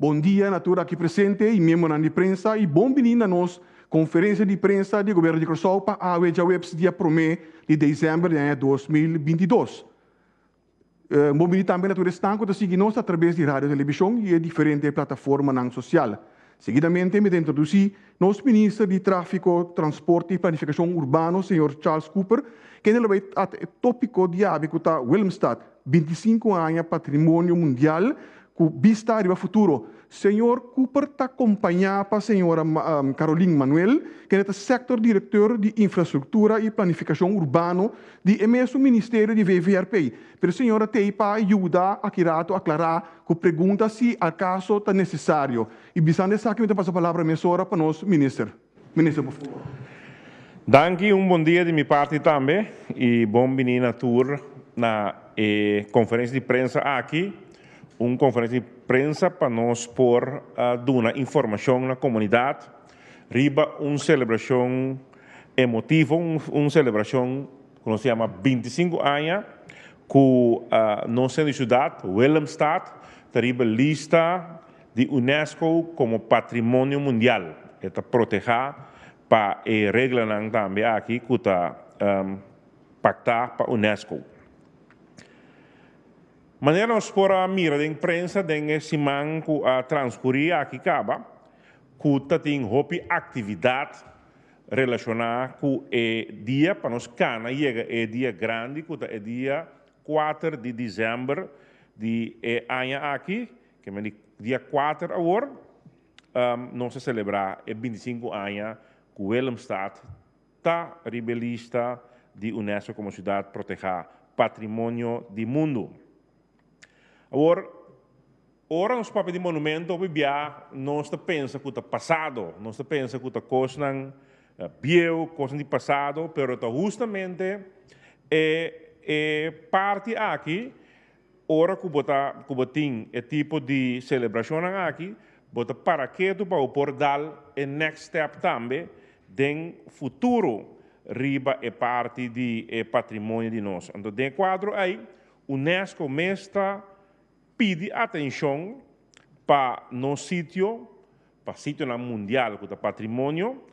Bom dia, natura aqui presente e membro de prensa e bom menino a nós conferência de prensa do governo de Curaçao para a webs dia 1 de dezembro de 2022. Bom menino também natura estanco de seguir nós através de rádio e televisão e diferentes plataformas social. Seguidamente, me introduzir nosso ministro de Tráfico, Transporte e Planificação Urbano, senhor Charles Cooper, que ele vai a tópico de hábitat Willemstad, 25 anos patrimônio mundial, com vista ao futuro. Senhor Cooper está acompanhado para a senhora Caroline Manuel, que é o sector diretor de Infraestrutura e Planificação Urbano do mesmo Ministério de VVRP. Pero a senhora tem para ajudar a aclarar com pergunta se acaso está necessário. E bisando essa aqui, eu passo a palavra a senhora para nós, ministro. Ministro, por favor. Danke, bom dia de minha parte também e bom menino a tour na conferência de prensa aqui. Uma conferência de prensa para nós por dar informação na comunidade, riba uma celebração emotiva, uma celebração que se chama 25 anos, com nossa cidade, Willemstad, riba lista de Unesco como patrimônio mundial. Está proteger para a regra também aqui, que está pactar para a Unesco. Maneira nós por a mira da imprensa dengue semana que a transcorrer aqui acaba, que tem hopi atividade relacionada com o dia para nós cana chega é dia grande, que é dia 4 de dezembro de ano aqui, que é dia 4 agora, nós celebrar 25 anos que Willemstad está rebelista de Unesco como cidade proteger patrimônio do mundo. Agora, nos papéis de monumento, nós pensamos que o passado, nós pensamos que a coisa não viu, coisa de passado, mas justamente é parte aqui, ora que tem esse tipo de celebração aqui, bota para que tu para dar o next step também, do futuro, riba é parte do patrimônio de nós. Então, dentro do quadro aí, Unesco mestra pede atenção para nosso sítio, para o sítio mundial que é patrimônio,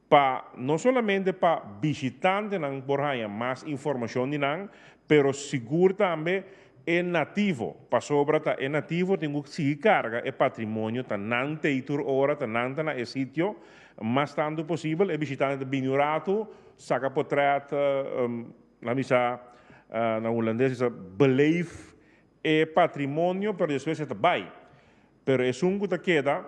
para não somente para visitantes não por mais informação de não, pero seguro também é nativo, para sobre é nativo tem que se carga é patrimônio, tá não tem tur hora, tá não tá na sítio, mas tanto possível é visitante bem rato, saca portret, na misa na holandês beleef é patrimônio, pero depois está bem. Pero é um que queda,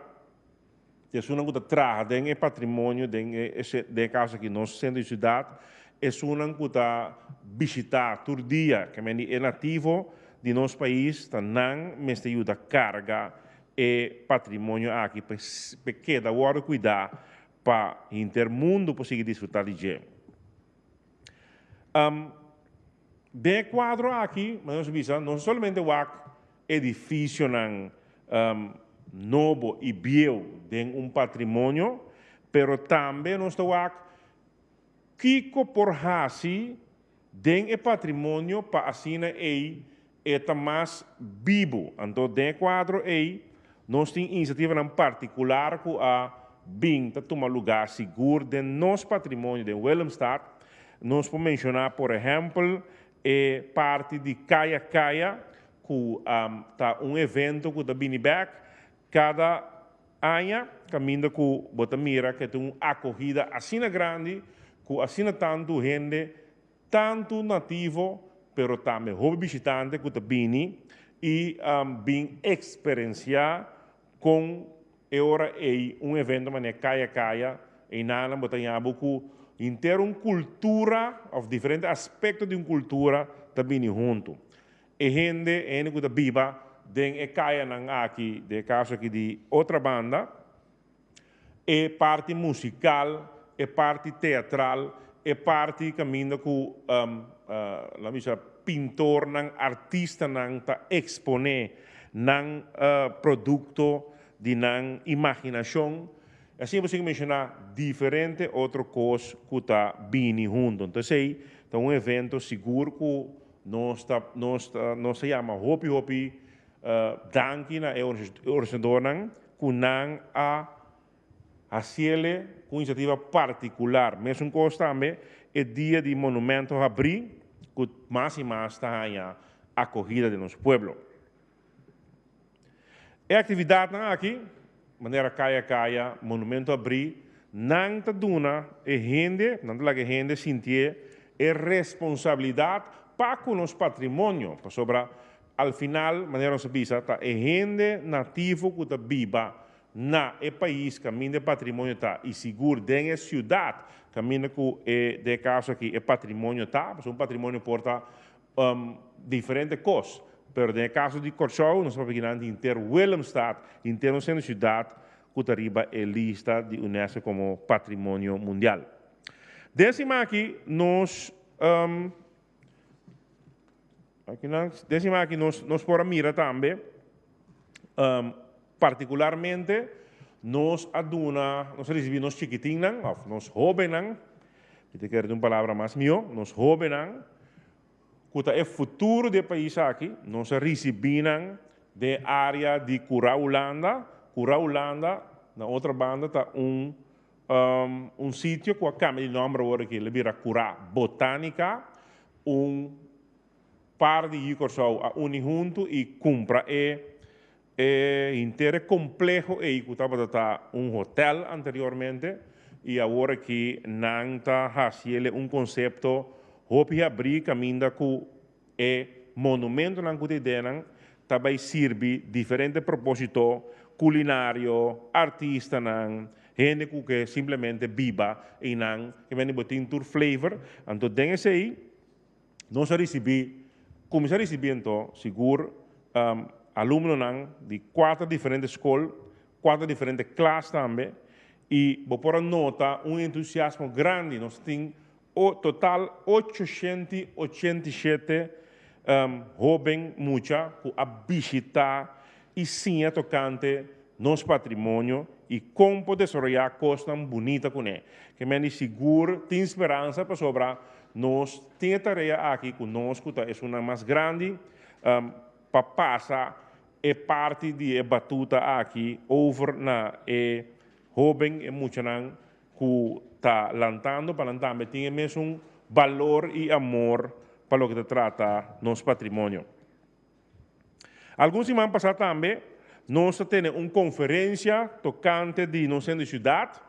é um que traz é patrimônio, de casa que nós sendo de cidade, é um que está visitar todo dia, que é nativo de nosso país, tá não, mas ajuda a carga é patrimônio aqui, para queda agora cuidar para o intermundo conseguir desfrutar de gente. De quadro aqui, nós vimos não somente o edifício novo e belo de patrimônio, mas também nós temos Kiko por hasi de patrimônio para assim é mais vivo. Então, de quadro aí, nós temos iniciativa em particular que a bem tomar lugar seguro de nosso patrimônio de Willemstad. Nós podemos mencionar, por exemplo, é parte de Kaya Kaya, que está evento que está vindo back cada ano, caminho com Botamira, que tem uma acolhida assim grande, que assim tanto gente, tanto nativo, pero também hobby visitante que está vindo e bem experienciar com evento maneira Kaya Kaya, e nada botanhabo que inteiro cultura, ou diferentes aspectos de uma cultura, também junto. E gente que está viva, tem caia aqui, de caso aqui de outra banda, é parte musical, é parte teatral, é parte caminho com pintor, artista, está exponer, produto de imaginação. Assim você mencionar diferente outras coisas que está bem junto. Então, é um evento seguro que nós se chama Hopi Hopi danki na organizador kunang a haciele com iniciativa particular. Mesmo costa também é dia de monumento abrir, que mais e mais está a acolhida de nosso povo. A atividade aqui, maneira caia, monumento abrir, não está dando a gente sentir a responsabilidade para com nosso patrimônio, sobre al final, maneira se bisa, tá a gente nativo que está viva na país caminho de patrimônio tá e seguro dentro da cidade caminho que de caso aqui é patrimônio tá, mas patrimônio porta diferentes coisas. Pero no caso de Curaçao, nós estamos pegando inteiro Willemstad, inteiro sendo cidade que arriba a lista de Unesco como patrimônio mundial. Décima aqui nós nós podemos mirar também particularmente nós recebemos chiquitinhos, nós jovens, eu quero uma palavra mais mio, nós jovens, que é o futuro do país aqui, nós recebemos da área de Cura-Holanda, na outra banda está sítio que acaba de nome agora que ele vira Cura Botânica, par de Curaçao a unir junto e compra inteiro complexo que estava hotel anteriormente e agora que não está fazendo conceito hopi abrir caminho com monumento na cotidiana também serve diferente propósito culinário, artista gente que simplesmente viva e não que vem botar tour flavor então desse aí nós começar a receber então seguro alunos de 4 diferentes escolas, 4 diferentes classes também, e por nota entusiasmo grande. Nós temos total 887 jovens que visitar e sim tocante nosso patrimônio e como desenvolver coisas bonitas com ele. Que me seguro, tem esperança para sobrar. Nós temos tarefa aqui conosco, é uma mais grande para passar parte de batuta aqui over na jovem e muito que está lantando para também tem mesmo valor e amor para o que trata nosso patrimônio. Alguns semanas passadas também nós temos uma conferência tocante de nossa cidade,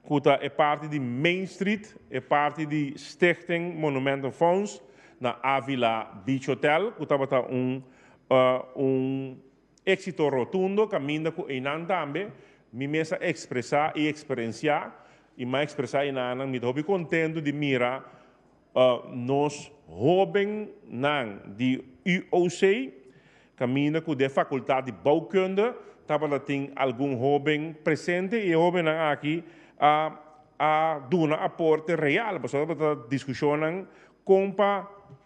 que é parte de Main Street, é parte de Stichting Monumental Fonds na Avila Beach Hotel, que estava êxito rotundo, caminho com Inan também, me mesa expressar e experienciar, e mais expressar Inan, me estou contente de mirar nós jovens de UOC, caminho com a faculdade de bouwkunde, estava tem algum jovem presente e jovem aqui a dar aporte real, para discussão como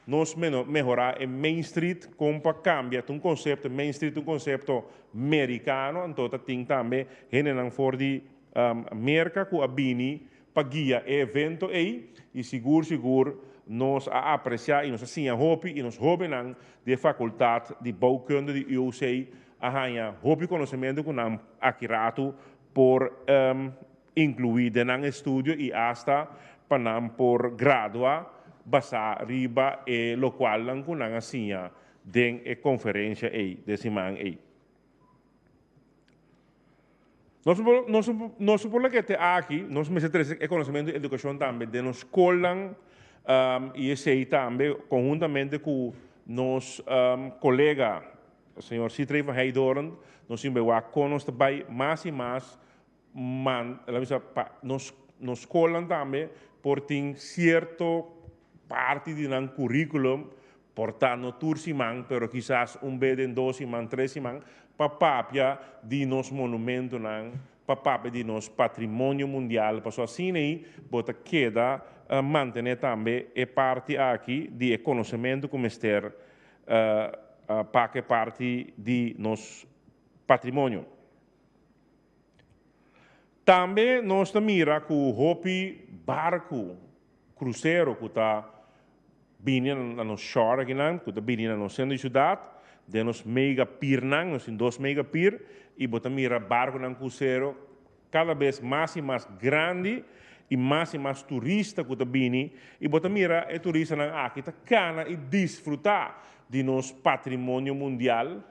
nós melhorar em Main Street, como cambia um conceito Main Street, um conceito americano, então tem também gente for de América que abini para guiar evento aí e seguro nós apreciar e nós assim a hopi e nós jovens de faculdade de bouwkunde de UOC a hopi conhecimento que não accurato por incluir no estudo e hasta para por graduar basar riba e lo qual lang kunang asinya den conferência aí de semana aí. Nós por que te aqui nós me interessa conhecimento e educação também de nos escola e esse também conjuntamente com nos colega o senhor Citrey van Heidoren nós sempre vai conosco também mais e mais nos escola também por ter certo parte de un currículum portando tursimang, pero quizás beden 2 simang, 3 simang, papapia de nos monumento papapia de nos patrimônio mundial, para assim aí, bota queda manter também parte aqui de conhecimento como ester para parte de nos patrimônio. Também nós mira que o hopi barco cruzeiro que está vindo no shore aqui, que está vindo no centro da cidade, de nos mega pier nang, nos in 2 mega pier, e bota mira barco nang cruzeiro cada vez mais e mais grande e mais turista que bini e bota mira e turista nang aqui tá cana e desfrutar de nos patrimônio mundial.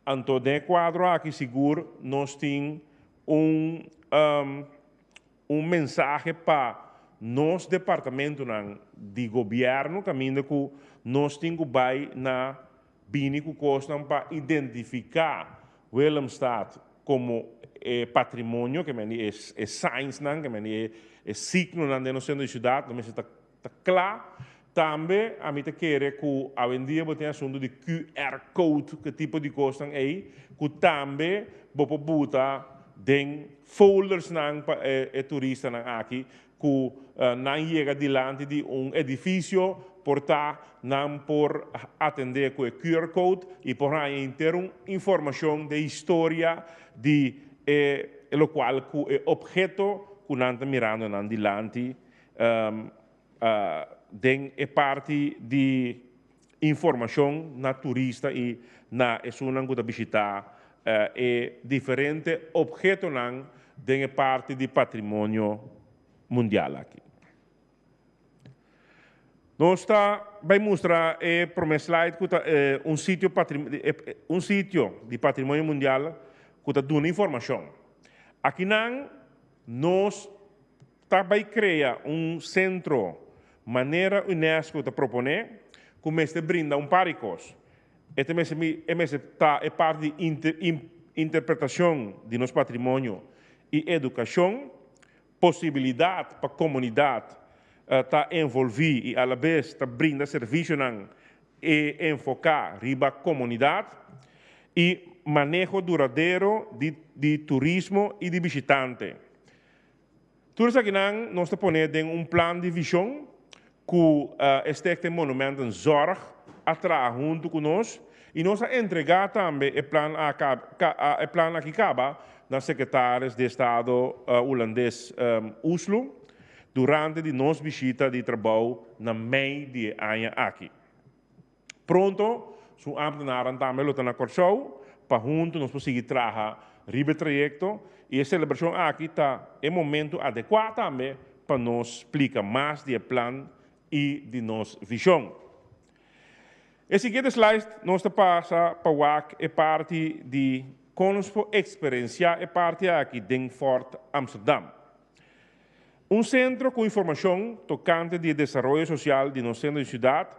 Anto de quadro aqui seguro nós tem um mensagem para nos departamento de governo caminho que nós temos que na bini que costam para identificar o estado como patrimônio que é science que é signo de nossa cidade, mas está claro. Também a mim quer que a vendia tem assunto de QR code que tipo de coisa aí, que também vou botar den folders para turista aqui que não chega diante de edifício portar não por atender com o QR code e por aí ter informação de história de lo qual o objeto que não está mirando não diante den é parte de informação na turista e na esuna que visitar diferente objeto não den é parte de patrimônio mundial aqui. Nós vai mostrar para um slide que um sítio de patrimônio mundial que está dando informação. Aqui nós vai criar centro maneira UNESCO de proponer como este brinda paricos. Este é parte de interpretação de nosso patrimônio e educação, possibilidade para a comunidade tá envolver e à vez tá brinda serviço e enfocar riba comunidade e manejo duradouro de turismo e de visitante. Tudo isso aqui nós está pondo em plano de visão que este monumento em zorg atrás junto conosco e nós entregar também o plano aqui acaba na secretários de Estado holandês Oslo durante a nossa visita de trabalho na mei de ano aqui. Pronto, os ambtenaren também estão na Corsou para junto nós conseguir trabalhar ribe trajecto e a celebração aqui está em momento adequado também para nos explicar mais do plano e de nossa visão. A seguinte slide nós passa para o parte de conosco experienciar a parte aqui de Fort Amsterdam. Centro com informação tocante de desenvolvimento social de nosso centro de cidade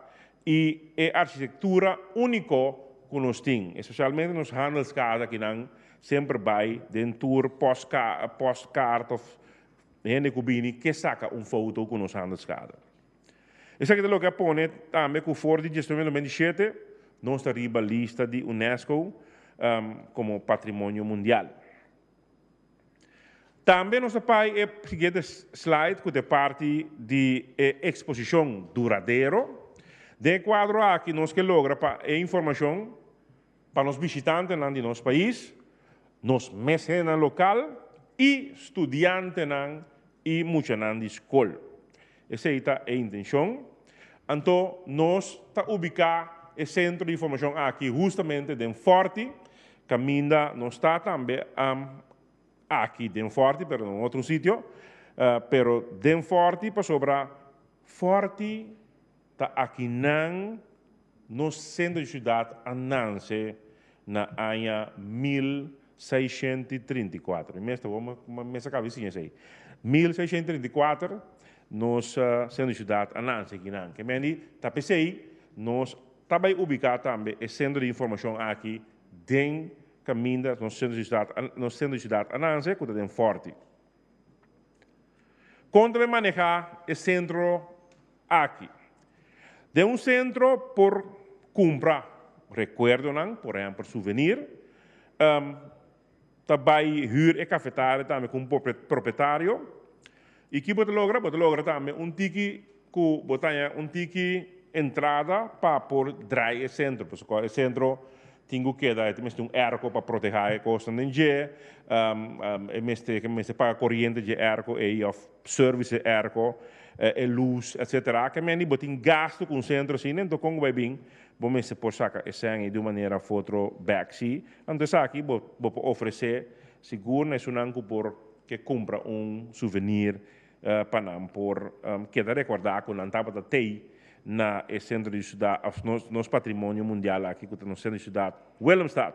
e a arquitetura único que nós temos, especialmente nos handelscades que sempre vai dentro tour postcard of gente que saca foto com nos handelscades. Isso aqui é o que põe também que for de gestão de 2027 nós arriba a lista de UNESCO como patrimônio mundial. Também nós pai é o seguinte slide que é parte de exposição duradouro. De quadro aqui nós que logra para informação para os visitantes de nosso país, nos mecenas local e estudiantes e muitos de escola. Essa é a intenção. Então, nós está ubicado o centro de informação aqui justamente em Forte, caminha nós está também aqui em Forte, mas em outro sítio, pero em Forte para sobrar Forte está aqui no centro de cidade nasce na ano 1634. Minha cabecinha aí. 1634 nos centro de cidade nasce aqui que meni tá pensei nós está bem ubicado também o centro de informação aqui den caminho no centro de cidade nasce que está Forte. Quando manejar o centro aqui de centro por comprar recuerdo por exemplo souvenir também huur e cafetária também com proprietário e que você logra também tiki que botar tiki entrada para por dry o centro porque o centro tem que dar arco para proteger a costa nem je que paga corrente de arco e of service arco luz, etc. Que men botin gasto com centro assim, então como vai bem, bom se por sacar esse de maneira fotro back então aqui vou oferecer seguro é sunanco por que compra souvenir para por que da recordar com antaba da tei na centro de cidade, nosso patrimônio mundial aqui que no centro de cidade, Willemstad.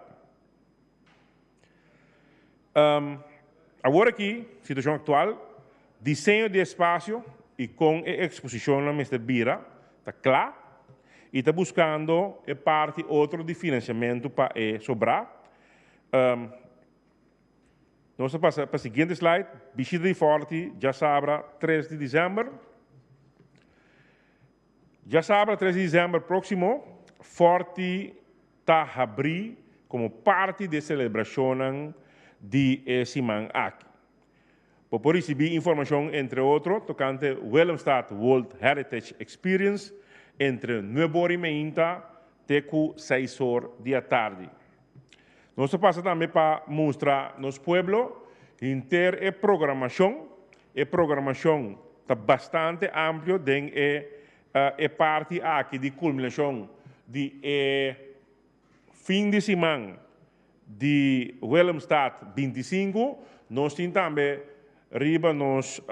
Agora aqui, situação atual, desenho de espaço e com a exposição na Mr. Bira, está claro, e está buscando a parte outra de financiamento para sobrar. Nós passamos para a seguinte slide, visita de Forte, já sabe, 3 de dezembro. Já sabe, 3 de dezembro próximo, Forte está a abrir como parte da celebração de semana aqui. Por receber informação, entre outros, tocante Willemstad World Heritage Experience, entre 9h30 até 6h da tarde. Nós passamos também para mostrar nosso pueblo inteiro a programação. A programação está bastante ampla, é parte aqui de culminação de fim de semana de Willemstad 25. Nós temos também riba nos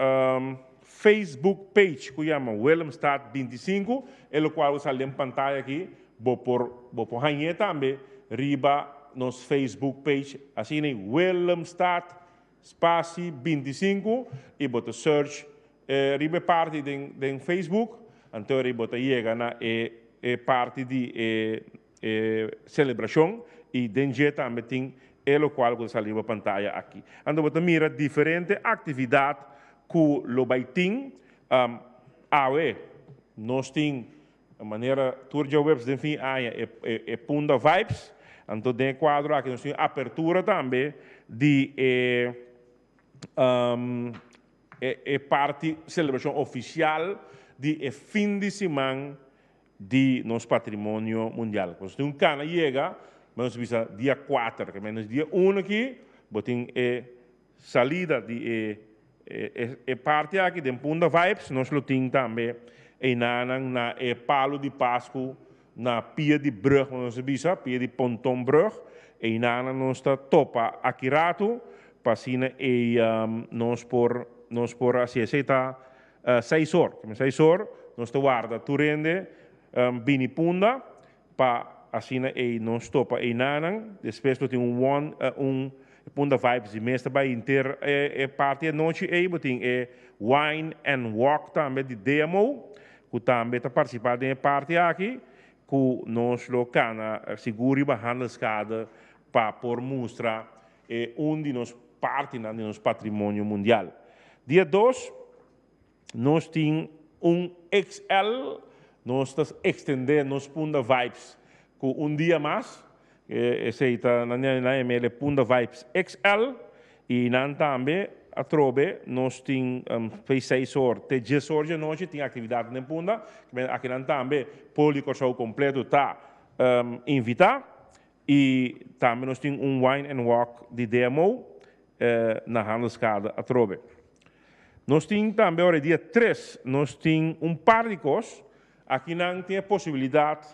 Facebook page que chama Willemstad 25, o qual está em pantalla aqui, vou por hanhar também riba nos Facebook page, assim Willemstad espaço 25 e bota search riba parte de Facebook, então riba chega na parte de celebração e dentro também tem o qual você está na pantalla aqui. Então você mira diferentes atividades que o baiting nós temos a maneira turja webs de fim Punda Vibes, então tem quadro aqui nós temos abertura também de parte celebração oficial de fim de semana de nosso patrimônio mundial. Nós temos cana chega, mas bisa dia 4, que menos dia 1 aqui, botem salida de parte aqui de Punda Vibes, nós lo temos também na palo de Páscoa, na pia de brug, nós bisa pia de ponton brug, e nós está topa aqui rato, passina e nós por assim aceita 6 horas, 6 horas, nós guarda turende bini Punda para assim nós topa e nanan, depois tem Punda Vibes e mestre vai inteira parte da noite e botem wine and walk também de demo, que também está participando em parte aqui, que nós locana seguro e handelscada para por mostrar onde nós parte do nosso patrimônio mundial. Dia 2, nós temos XL, nós estamos estendendo nos Punda Vibes com dia mais, esse está na ML Punda Vibes XL, e também a trobe, nós temos 6 horas, até 10 horas de noite, tem atividade na Punda, aqui também, policorso completo está invitado, e também nós temos wine and walk de demo na Handelscade a trobe. Nós temos também, agora dia 3, nós temos par de coisas, aqui não tem a possibilidade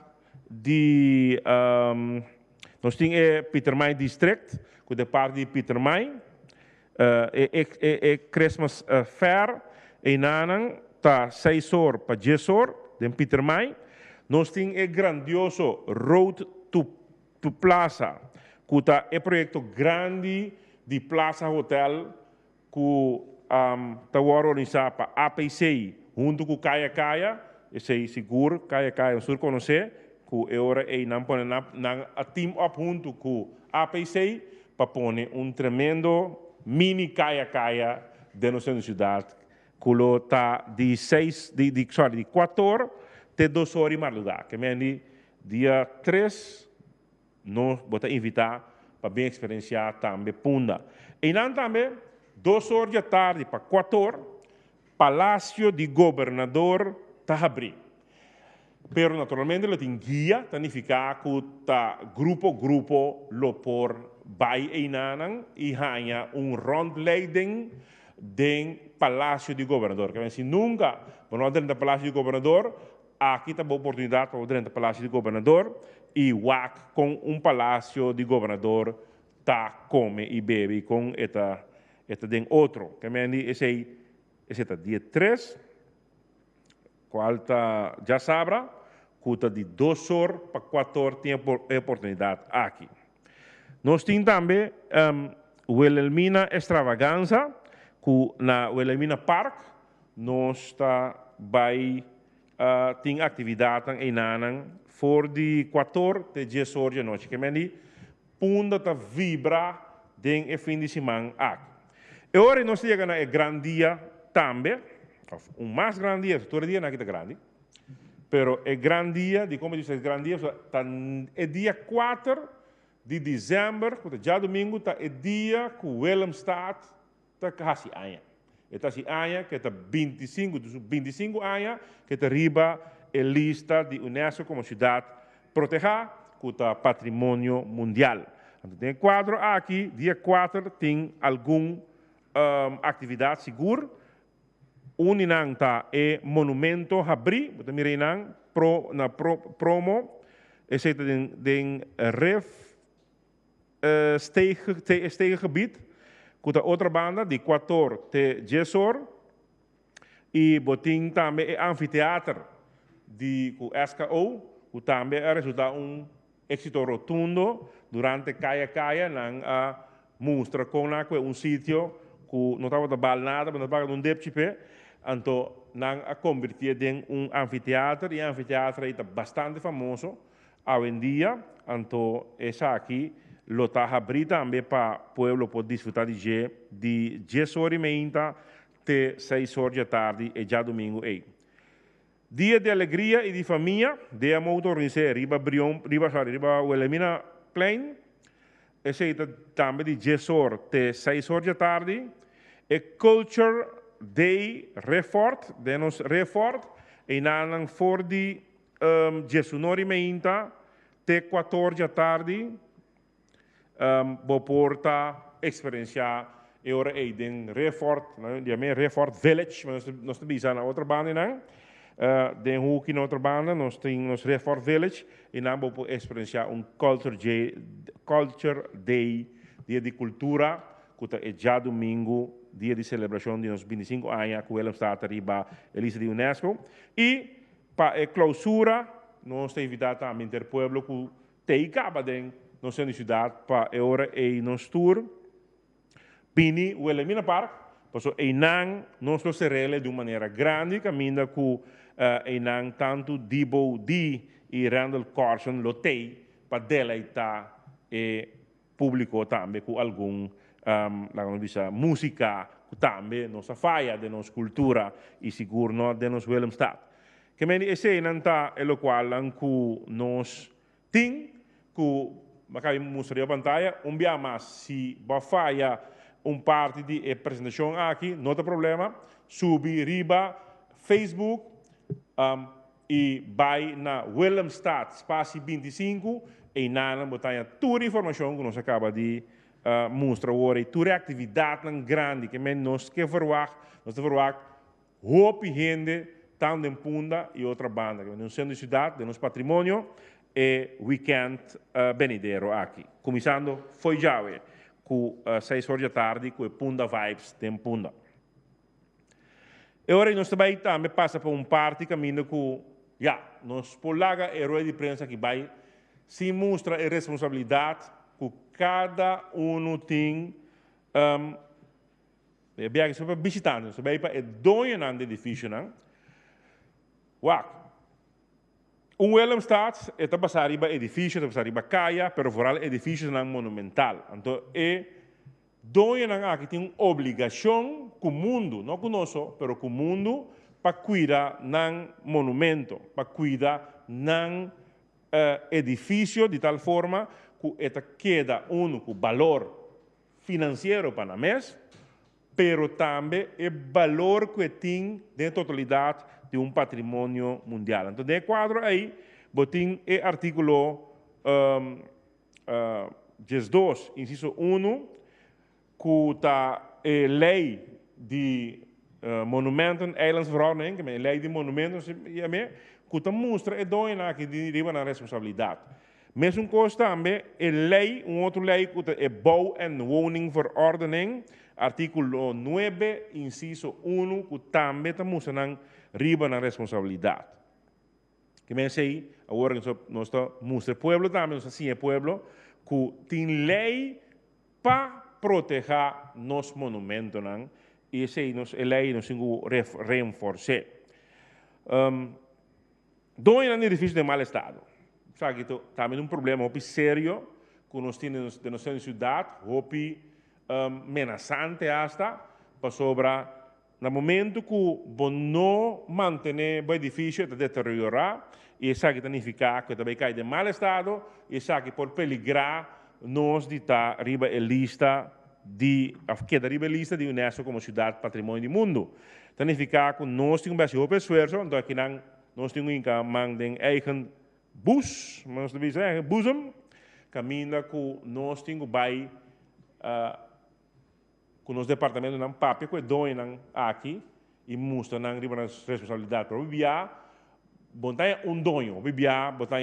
de nós temos Peter May District, que é parte de Peter May, Christmas Fair, e nanan está 6 horas para 10 horas, de Peter May. Nós temos grandioso Road to Plaza, que é projeto grande de Plaza Hotel, que está organizado para APC, junto com Kaya Kaya, esse é seguro, Kaya Kaya, você conhece, que agora não põe na team up junto com APC para pôr tremendo mini Kaya Kaya de nossa cidade, que está de 4 horas até 2 horas e mais lugar, que é dia 3, nós vamos invitar para bem experienciar também Punda. E não também, 2 horas da tarde para 4 horas, Palácio de Governador está abrindo. Pero naturalmente lo tem guia, significa que tá grupo lo por vai e nanan e hanya rondleiding den Palácio de Governador. Que se nunca vamos dentro do Palácio de Governador, aqui está a oportunidade para dentro do Palácio de Governador e WAC com Palácio de Governador tá come e bebe com esta den outro. Que esse é dia 3, qual tá já sabra, custa de 2 horas para 4 horas tem oportunidade aqui. Nós temos também o Wilhelmina Extravaganza, que na Wilhelmina Park, nós vai tem atividade em Nanan, for de 4 até 10 horas da noite. Que punta tá vibra den e fim de semana aqui. E ora nós chegamos na grande dia também, mais grande dia, todo dia não é grande, pero é grande dia, de como diz é grande dia, é dia 4 de dezembro, já domingo, é dia que o Willemstad está quase anos. Está assim anos, que está 25 anos, que está arriba a lista de Unesco como cidade protegida, que está patrimônio mundial. Então, tem quadro aqui, dia 4, tem alguma atividade segura. Uninang está é monumento Habri, você mira na promo, esse é den steeggebied, com outra banda de 4 até 10 horas, e botin também é anfiteatro de SKO, que também é resultado êxito rotundo durante Kaya nang mostra com sítio que não estava de bal nada, mas estava num depchipe, então nang convertir em anfiteatro e anfiteatro é bastante famoso hoje em dia, então essa aqui lota abrir também para o povo poder desfrutar de 10 horas e meia até 6 horas da tarde e já domingo aí. Dia de alegria e de família, dia muito organizado, riba Wilhelmina Plain, esse também de 10 horas até 6 horas da tarde, e Culture Day Refort, de nos Refort, e nan for de 10 horas e meia até 4 horas da tarde, bo porta experienciar e ora é den Refort, Refort Village, mas nós temos na outra banda não. Den hoek in outra banda, nós temos Refort Village e nós vamos experienciar Culture Day, dia de cultura, que é já domingo, dia de celebração de nos 25 anos, que ele está arriba a lista de Unesco. E para a clausura, nós temos invitado também o povo que tem acaba de nossa cidade para a hora e nos tour. Bini, o Wilhelmina Park, porque nós nos seremos de uma maneira grande, caminho que tanto Debo D e Randall Carson lotei para deleitar o público também com algum música também nossa faia de nossa cultura e seguro de nosso Willemstad. Que esse é o qual nós temos que acabei mostrar a pantalla dia mais se vai faia parte de apresentação aqui não tem problema subir riba Facebook e vai na Willemstad Espaço 25 e na botar toda a informação que nós acaba de mostrar agora e toda a atividade grande que nós queremos verwacht hoop gente tanto em Punda e outra banda que no centro de cidade de nosso patrimônio e weekend venidero aqui começando foi já com 6 horas da tarde com Punda Vibes de Punda. E ora nós também passa por parte caminho que nós polaga herói de imprensa que vai se mostra a responsabilidade que cada tem bem que visitante, se vai para dois anos de edifício, não? Willemstad está passando riba edifício, está passando riba caia, pero vooral edifícios não monumental. Então dois anos aqui tem uma obrigação com o mundo, não conosco, pero com o mundo para cuidar do monumento, para cuidar do edifício de tal forma que queda com valor financeiro para o mês, pero também o valor que tem de totalidade de patrimônio mundial. Então, de quadro aí, botem o artículo 2, inciso 1, que está a lei de monumenten, eilandsverordening, que é lei de monumentos, que mostra e dona que deriva na responsabilidade. Mesmo coisa também, é lei, outra lei, que é bouw- en woningverordening, artículo 9, inciso 1, que também mostra na riba na responsabilidade. Que me sei, agora nós mostra pueblo também, nós assim é pueblo, que tem lei para proteger nos monumentos, e essa é lei nós temos que reforçar. Dois anos edifícios de mau estado. Sabe que também um problema muito sério que nós temos na nossa cidade, muito amenazante hasta, para sobra no momento que não manter o edifício de deteriorar, e isso que significa que também cai de mau estado, e isso que pode peligrar nós de estar arriba a lista de Unesco como cidade patrimônio do mundo. Significa que nós temos um esforço, então aqui nós temos um eigen bus, mas de dizer boezem, caminha que nós temos bij com os departamentos não papel que doem aqui e mostram na responsabilidade para viver, botar dono, botar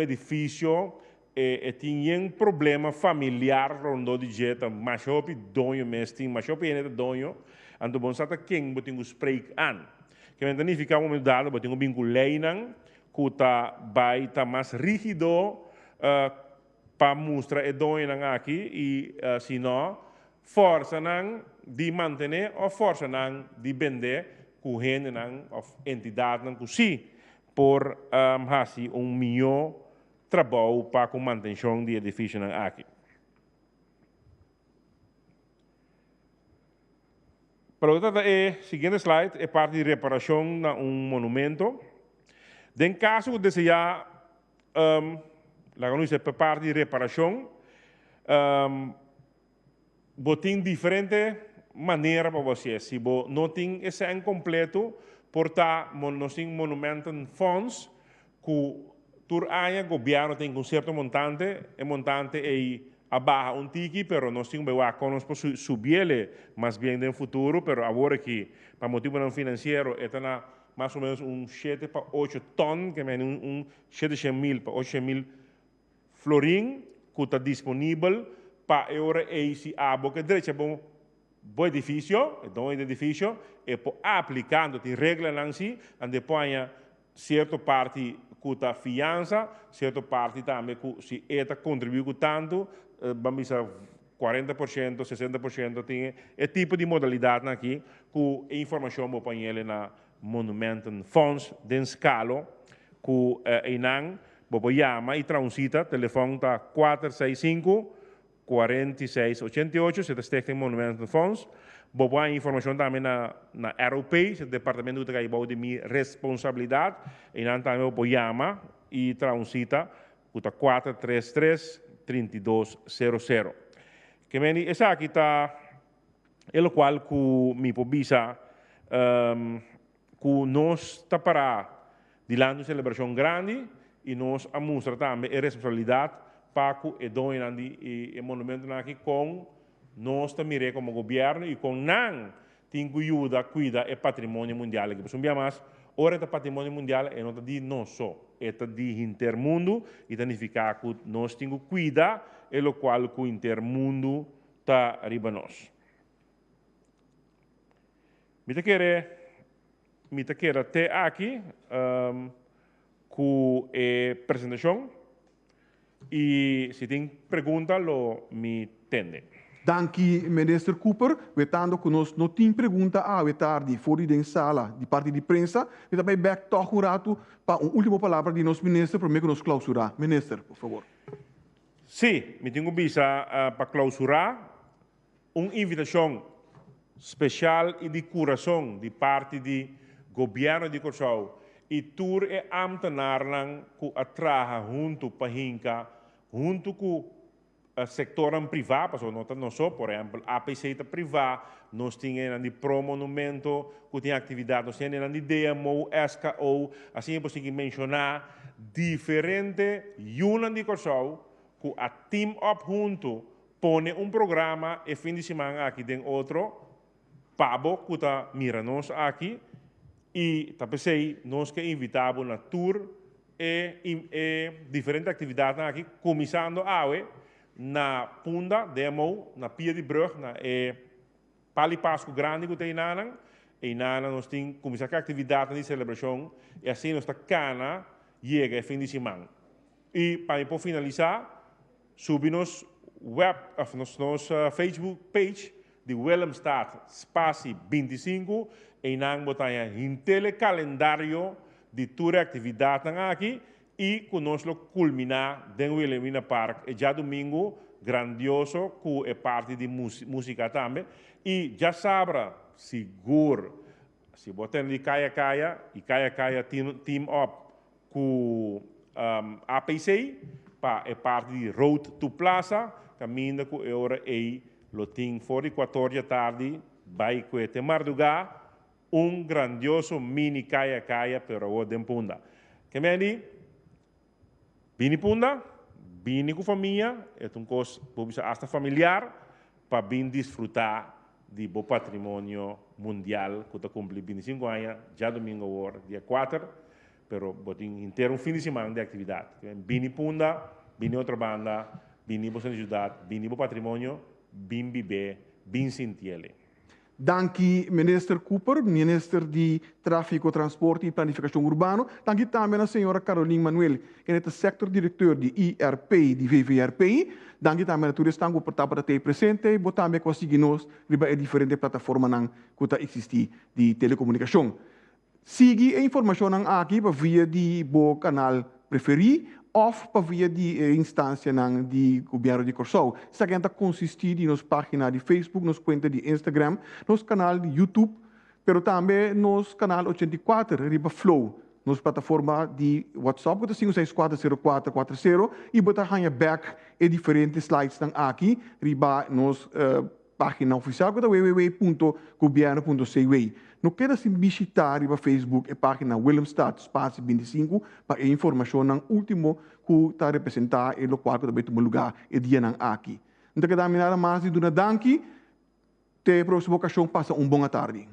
edifício e tinha problema familiar rondo de jeito, mas o dono mesmo, mas o é dono, então bom sata quem botinho spreek aan. Que me significa um momento dado, botinho vinculei que está mais rígido para mostrar e dono aqui e se não força de manter ou força de vender com gente ou entidade que sim por fazer melhor trabalho para a manutenção do edifício aqui. Para o seguinte slide é parte de reparação de monumento. Em caso que desejar parte de reparação, tem diferentes maneiras para você. Se você não tem esse incompleto, portar nós temos monumentos funds que o governo tem um certo montante, e montante é abaixo tiki, mas nós temos que subir mais bem no futuro, mas agora que, para motivo financeiro, é mais ou menos 7 para 8 ton, que é 700 mil para 800 mil florim, que está disponível para agora esse abo que direito é bom edifício, então edifício é por aplicando tem regra assim, e depois certa parte que está fiança, certa parte também que se está contribuindo tanto, vamos dizer 40%, 60% tem é tipo de modalidade aqui que a informação vou pôr na Monument Fonds de escala que inang vou chamar e transita telefone tá 465 4688, se está em Monument Fonds. Vou pôr informação também na ROP, o departamento de trabalho de minha responsabilidade, e não também vou chamar e transita que tá 433 3200. Que me essa aqui tá o qual que me pobisa que nós está para dilando celebração grande e nós mostra também a responsabilidade para que doem e monumento aqui com nós também como governo e com não tem que ajuda cuida é patrimônio mundial que por mais ora é patrimônio mundial é não de nós só é de intermundo e significa que nós temos que cuidar e o qual que o intermundo está arriba nós. Me quero até aqui com a apresentação e se tem pergunta me tende. Danke, minister Cooper. Vetando que nós não temos pergunta a tarde fora da sala de parte de prensa, e também back to um rato para uma última palavra de nosso ministro para que nos clausurar. Minister, por favor. Sim, me tenho visa para clausurar uma invitação especial e de coração de parte do governo de Curaçao e tur e ambtenaar que atraja junto para hinka, junto com o setor privado, não só, por exemplo, a APC privada, nós tínhamos de pro-monumento, que tem atividade, nós tínhamos de DMO, SKO, assim é possível mencionar diferentes unidades de Curaçao que a team up junto põe programa e fim de semana aqui tem outro Pabo, que mira nós aqui, e tapesei, nós que invitamos na tour e diferentes atividades aqui, começando na Punda, demo, na Pia de Brug, na Pali Pasco Grande que tem nanan, e nanan nós temos começar a atividade de celebração, e assim nós cana chega fim de semana. E para finalizar, subimos nossa Facebook page de Willemstad Spatie 25 e nang botanya hintele calendário de toda atividade aqui e conosco culminar den Wilhelmina Park e já domingo grandioso que é parte de música também e já sabra seguro se botem de Kaya e Kaya team up com APC é parte de Road to Plaza caminho com a hora e loting fora 14 da tarde vai com a Marduga grandioso mini Kaya pero o de Punda que me bini Punda bini com família é coisa hasta familiar para bem desfrutar de bom patrimônio mundial que está cumprindo 25 anos já domingo agora dia 4 pero botin inteiro fim de semana de atividade bini Punda bini outra banda bini boa ajudar bini bom patrimônio bem viver bem sentir. Dank minister Cooper, minister de Tráfego, Transporte e Planificação Urbano. Dank também a senhora Caroline Manuel, que é o sector-diretor de IRP, de VVRPI. Dank também a todos que estão para ter presente e também conseguimos riba diferentes plataformas que existem de telecomunicação. Siga a informação aqui via de bo canal preferido of para via de instância de governo de Corsou. Isso aqui consiste em nossa página de Facebook, nossa conta de Instagram, nosso canal de YouTube, pero também nosso canal 84, riba Flow, nossa plataforma de WhatsApp, que é 5640440, e botar back e diferentes slides aqui, riba nossa página oficial, que é www.governo.cw. Não queda se visitar a Facebook e a página Willemstad Spatie 25 para a informação no último que está representado e no qual também tem lugar e dia aqui. Então, que dá mais de uma danke, te próxima ocasião passa uma boa tarde.